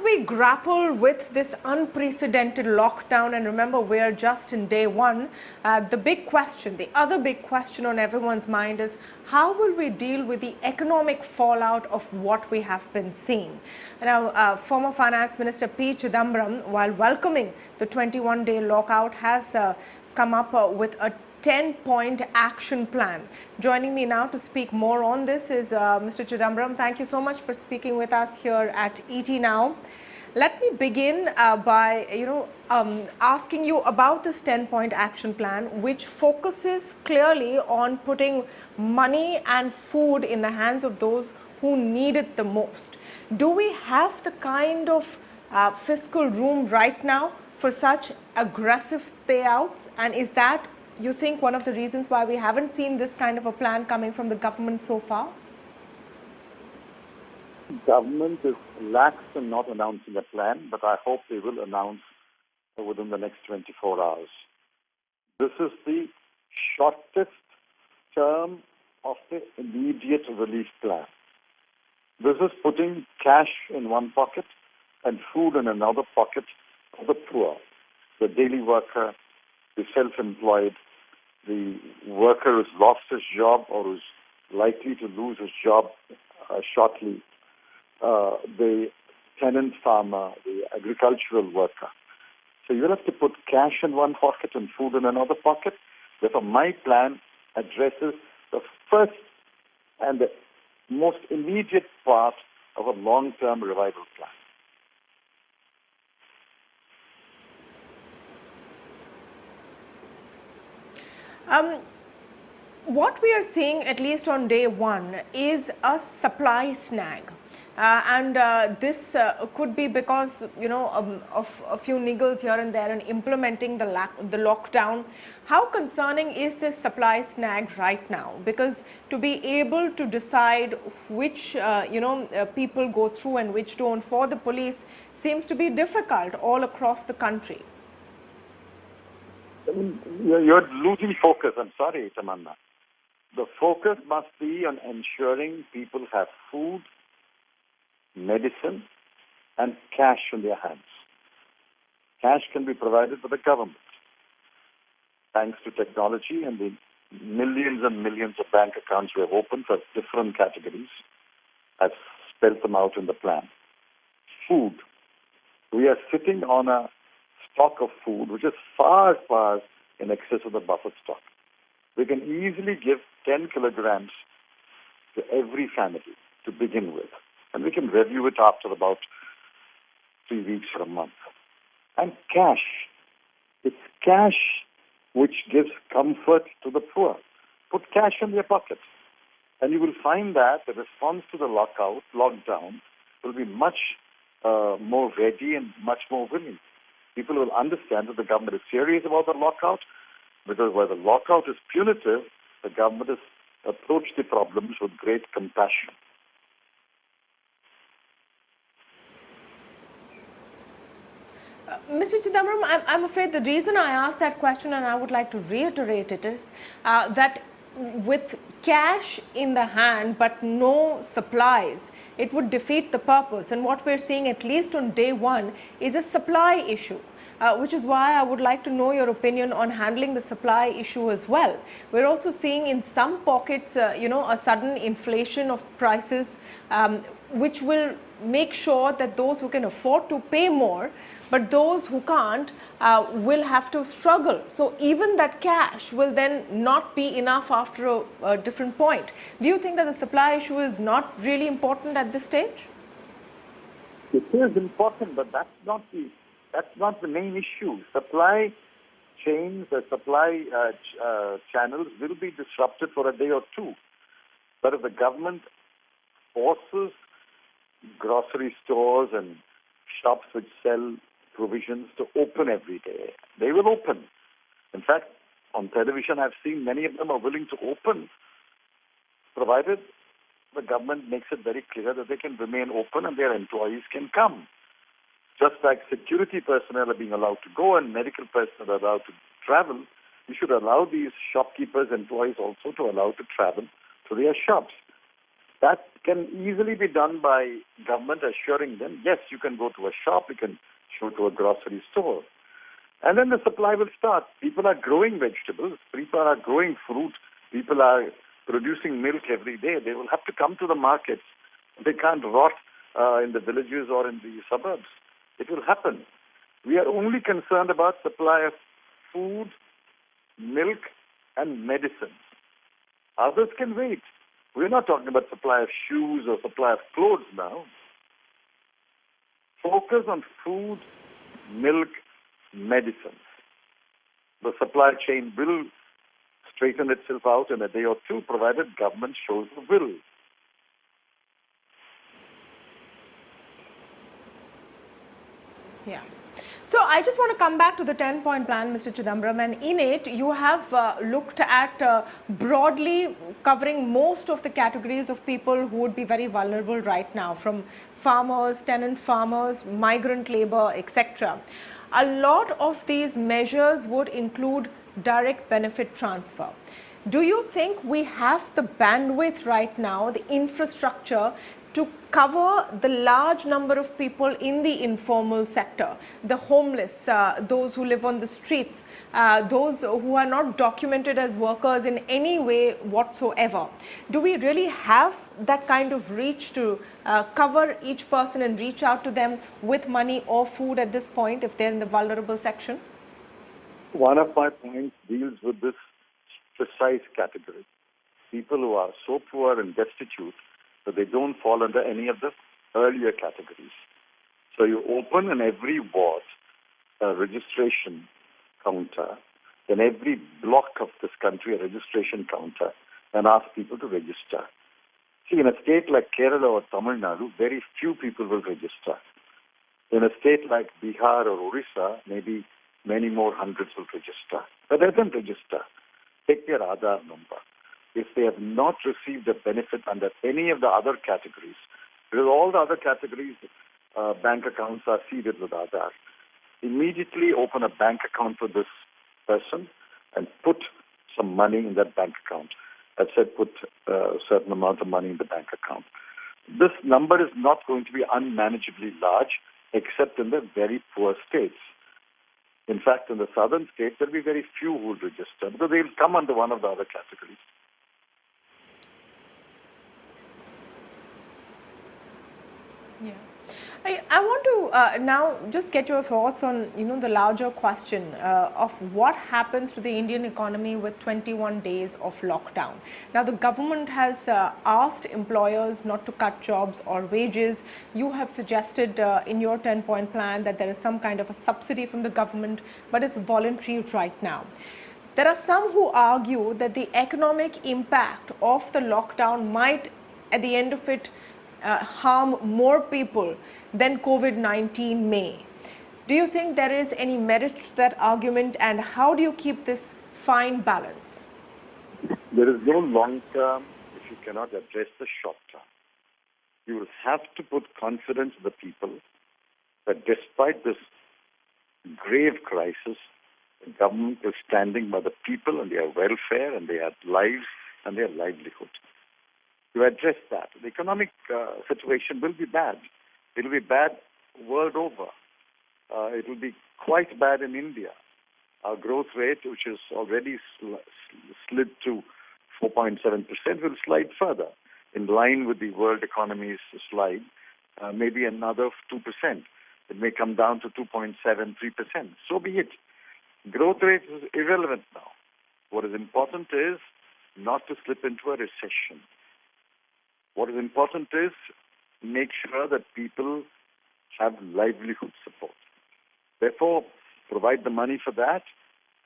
we grapple with this unprecedented lockdown, and remember we're just in day one, the big question, the other big question on everyone's mind is how will we deal with the economic fallout of what we have been seeing? Now, former Finance Minister P. Chidambaram, while welcoming the 21-day lockout, has come up with a 10-point action plan. Joining me now to speak more on this is Mr. Chidambaram. Thank you so much for speaking with us here at ET Now. Let me begin by asking you about this 10-point action plan, which focuses clearly on putting money and food in the hands of those who need it the most. Do we have the kind of fiscal room right now for such aggressive payouts, and is that, you think, one of the reasons why we haven't seen this kind of a plan coming from the government so far? Government is lax in not announcing a plan, but I hope they will announce within the next 24 hours. This is the shortest term of the immediate relief plan. This is putting cash in one pocket and food in another pocket for the poor, the daily worker, the self-employed, the worker who's lost his job or who's likely to lose his job shortly, the tenant farmer, the agricultural worker. So you have to put cash in one pocket and food in another pocket. Therefore, my plan addresses the first and the most immediate part of a long-term revival plan. What we are seeing, at least on day one, is a supply snag. This could be because, of a few niggles here and there in implementing the lockdown. How concerning is this supply snag right now? Because to be able to decide which, people go through and which don't for the police seems to be difficult all across the country. You're losing focus. I'm sorry, Tamanna. The focus must be on ensuring people have food, medicine, and cash in their hands. Cash can be provided by the government, thanks to technology and the millions and millions of bank accounts we have opened for different categories. I've spelled them out in the plan. Food. We are sitting on a stock of food which is far, far in excess of the buffer stock. We can easily give 10 kilograms to every family to begin with, and we can review it after about 3 weeks or a month. And cash. It's cash which gives comfort to the poor. Put cash in their pockets, and you will find that the response to the lockdown will be much more ready and much more willing. People will understand that the government is serious about the lockout, because where the lockout is punitive, the government has approached the problems with great compassion. Mr. Chidambaram, I'm afraid the reason I asked that question, and I would like to reiterate it, is that with cash in the hand but no supplies, it would defeat the purpose. And what we're seeing, at least on day one, is a supply issue. Which is why I would like to know your opinion on handling the supply issue as well. We're also seeing in some pockets, a sudden inflation of prices, which will make sure that those who can afford to pay more, but those who can't will have to struggle. So even that cash will then not be enough after a different point. Do you think that the supply issue is not really important at this stage? It is important, but that's not the main issue. Supply chains, the supply channels will be disrupted for a day or two. But if the government forces grocery stores and shops which sell provisions to open every day, they will open. In fact, on television, I've seen many of them are willing to open, provided the government makes it very clear that they can remain open and their employees can come. Just like security personnel are being allowed to go and medical personnel are allowed to travel, you should allow these shopkeepers, employees also to allow to travel to their shops. That can easily be done by government assuring them, yes, you can go to a shop, you can go to a grocery store. And then the supply will start. People are growing vegetables, people are growing fruit, people are producing milk every day. They will have to come to the markets. They can't rot in the villages or in the suburbs. It will happen. We are only concerned about supply of food, milk, and medicine. Others can wait. We're not talking about supply of shoes or supply of clothes now. Focus on food, milk, medicines. The supply chain will straighten itself out in a day or two, provided government shows the will. Yeah. So I just want to come back to the 10-point plan, Mr. Chidambaram, and in it you have looked at broadly covering most of the categories of people who would be very vulnerable right now, from farmers, tenant farmers, migrant labor, etc. A lot of these measures would include direct benefit transfer. Do you think we have the bandwidth right now, the infrastructure, to cover the large number of people in the informal sector, the homeless, those who live on the streets, those who are not documented as workers in any way whatsoever? Do we really have that kind of reach to cover each person and reach out to them with money or food at this point if they're in the vulnerable section? One of my points deals with this precise category. People who are so poor and destitute that they don't fall under any of the earlier categories. So you open in every ward a registration counter, in every block of this country a registration counter, and ask people to register. See, in a state like Kerala or Tamil Nadu, very few people will register. In a state like Bihar or Orissa, maybe many more hundreds will register. But they don't register. Take their Aadhaar number. If they have not received a benefit under any of the other categories, because all the other categories, bank accounts are seeded with Aadhaar, immediately open a bank account for this person and put some money in that bank account. I said put a certain amount of money in the bank account. This number is not going to be unmanageably large, except in the very poor states. In fact, in the southern states, there will be very few who will register because they will come under one of the other categories. Yeah. I want to now just get your thoughts on, the larger question of what happens to the Indian economy with 21 days of lockdown. Now, the government has asked employers not to cut jobs or wages. You have suggested in your 10-point plan that there is some kind of a subsidy from the government, but it's voluntary right now. There are some who argue that the economic impact of the lockdown might, at the end of it, harm more people than COVID-19 may. Do you think there is any merit to that argument, and how do you keep this fine balance? There is no long term if you cannot address the short term. You will have to put confidence in the people that despite this grave crisis, the government is standing by the people and their welfare and their lives and their livelihood. To address that, the economic situation will be bad. It will be bad world over. It will be quite bad in India. Our growth rate, which is already slid to 4.7%, will slide further, in line with the world economy's slide, maybe another 2%. It may come down to 2.73%. So be it. Growth rate is irrelevant now. What is important is not to slip into a recession. What is important is make sure that people have livelihood support. Therefore, provide the money for that,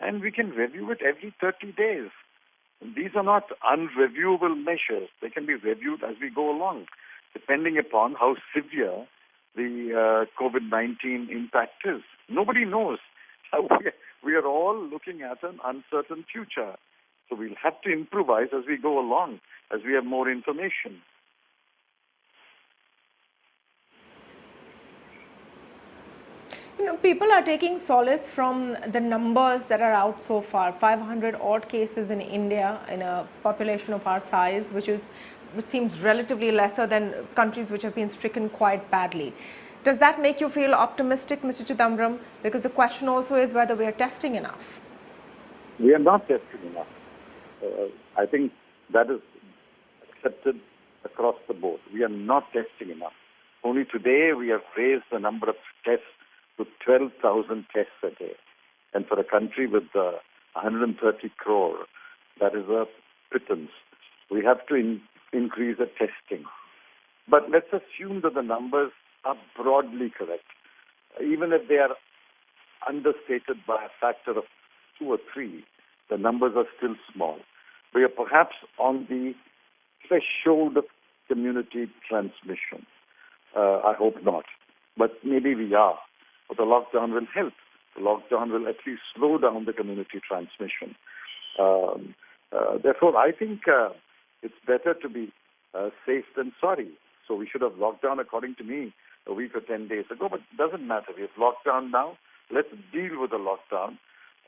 and we can review it every 30 days. And these are not unreviewable measures. They can be reviewed as we go along, depending upon how severe the COVID-19 impact is. Nobody knows. We are all looking at an uncertain future. So we'll have to improvise as we go along, as we have more information. People are taking solace from the numbers that are out so far. 500 odd cases in India in a population of our size, which is which seems relatively lesser than countries which have been stricken quite badly. Does that make you feel optimistic, Mr. Chidambaram? Because the question also is whether we are testing enough. We are not testing enough. I think that is accepted across the board. We are not testing enough. Only today we have raised the number of tests to 12,000 tests a day. And for a country with 130 crore, that is a pittance. We have to increase the testing. But let's assume that the numbers are broadly correct. Even if they are understated by a factor of 2 or 3, the numbers are still small. We are perhaps on the threshold of community transmission. I hope not. But maybe we are. But the lockdown will help. The lockdown will at least slow down the community transmission. Therefore, I think it's better to be safe than sorry. So we should have locked down, according to me, a week or 10 days ago. But it doesn't matter. We have locked down now. Let's deal with the lockdown.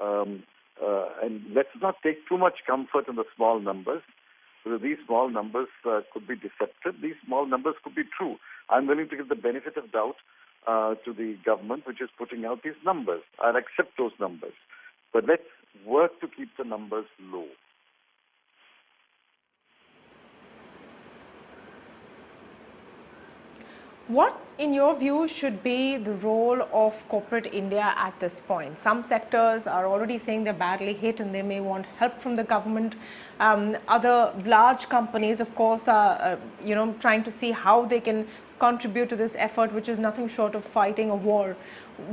And let's not take too much comfort in the small numbers. Because these small numbers could be deceptive. These small numbers could be true. I'm willing to give the benefit of doubt to the government, which is putting out these numbers. I'll accept those numbers. But let's work to keep the numbers low. What, in your view, should be the role of corporate India at this point? Some sectors are already saying they're badly hit and they may want help from the government. Other large companies, of course, are trying to see how they can contribute to this effort, which is nothing short of fighting a war.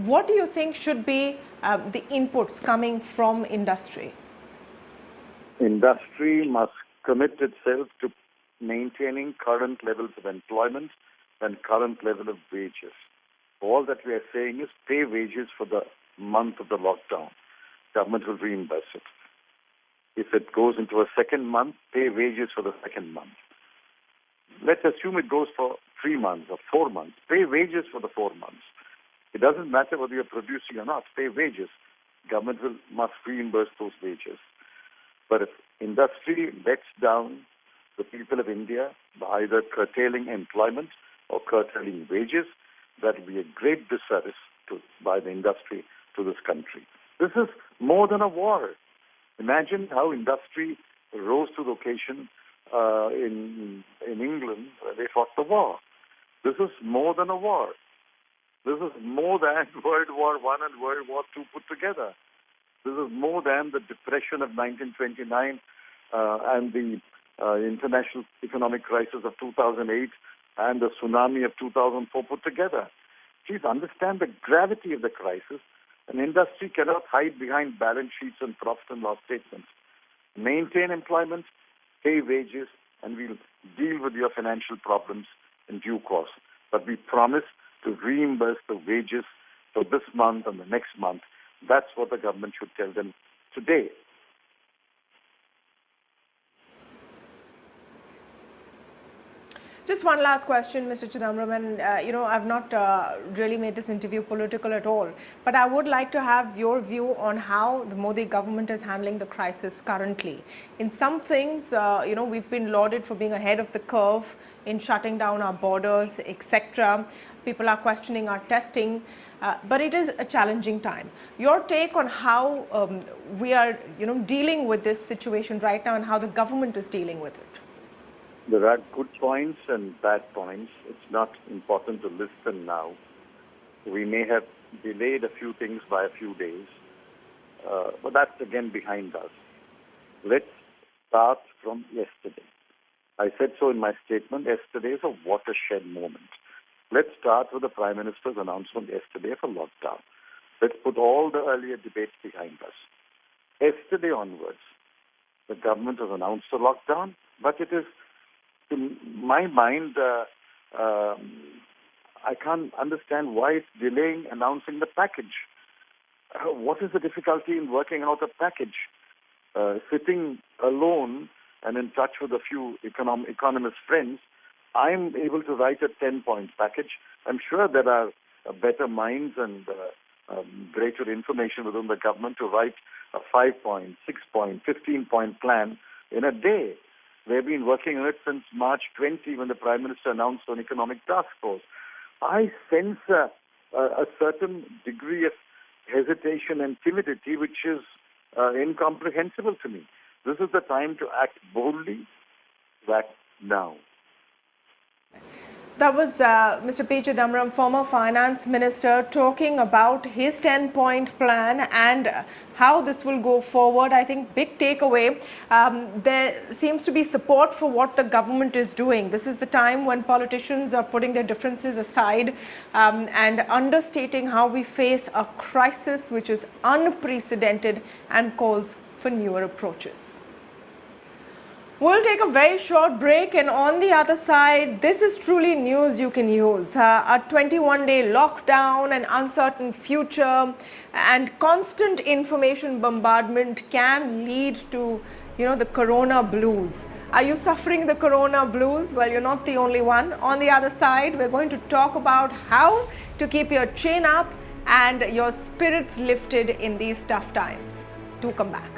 What do you think should be the inputs coming from industry? Industry must commit itself to maintaining current levels of employment and current level of wages. All that we are saying is pay wages for the month of the lockdown. Government will reimburse it. If it goes into a second month, pay wages for the second month. Let's assume it goes for 3 months or 4 months. Pay wages for the 4 months. It doesn't matter whether you're producing or not. Pay wages. Government must reimburse those wages. But if industry lets down the people of India by either curtailing employment or curtailing wages, that will be a great disservice by the industry to this country. This is more than a war. Imagine how industry rose to the occasion in England where they fought the war. This is more than a war. This is more than World War I and World War II put together. This is more than the Depression of 1929 and the international economic crisis of 2008 and the tsunami of 2004 put together. Please understand the gravity of the crisis. An industry cannot hide behind balance sheets and profit and loss statements. Maintain employment, pay wages, and we'll deal with your financial problems in due course. But we promise to reimburse the wages for this month and the next month. That's what the government should tell them today. Just one last question, Mr. Chidambaram, and I've not really made this interview political at all, but I would like to have your view on how the Modi government is handling the crisis currently. In some things, we've been lauded for being ahead of the curve in shutting down our borders, etc. People are questioning our testing, but it is a challenging time. Your take on how we are, dealing with this situation right now and how the government is dealing with it? There are good points and bad points. It's not important to list them now. We may have delayed a few things by a few days, but that's again behind us. Let's start from yesterday. I said so in my statement. Yesterday is a watershed moment. Let's start with the Prime Minister's announcement yesterday for lockdown. Let's put all the earlier debates behind us. Yesterday onwards, the government has announced a lockdown, but it is, to my mind, I can't understand why it's delaying announcing the package. What is the difficulty in working out a package? Sitting alone and in touch with a few economist friends, I'm able to write a 10-point package. I'm sure there are better minds and greater information within the government to write a 5-point, 6-point, 15-point plan in a day. We've been working on it since March 20 when the Prime Minister announced an economic task force. I sense a certain degree of hesitation and timidity which is incomprehensible to me. This is the time to act boldly, to act now. That was Mr. P. Chidambaram, former finance minister, talking about his 10-point plan and how this will go forward. I think big takeaway, there seems to be support for what the government is doing. This is the time when politicians are putting their differences aside and understating how we face a crisis which is unprecedented and calls for newer approaches. We'll take a very short break, and on the other side, this is truly news you can use. A 21-day lockdown, an uncertain future, and constant information bombardment can lead to, the corona blues. Are you suffering the corona blues? Well, you're not the only one. On the other side, we're going to talk about how to keep your chin up and your spirits lifted in these tough times. Do come back.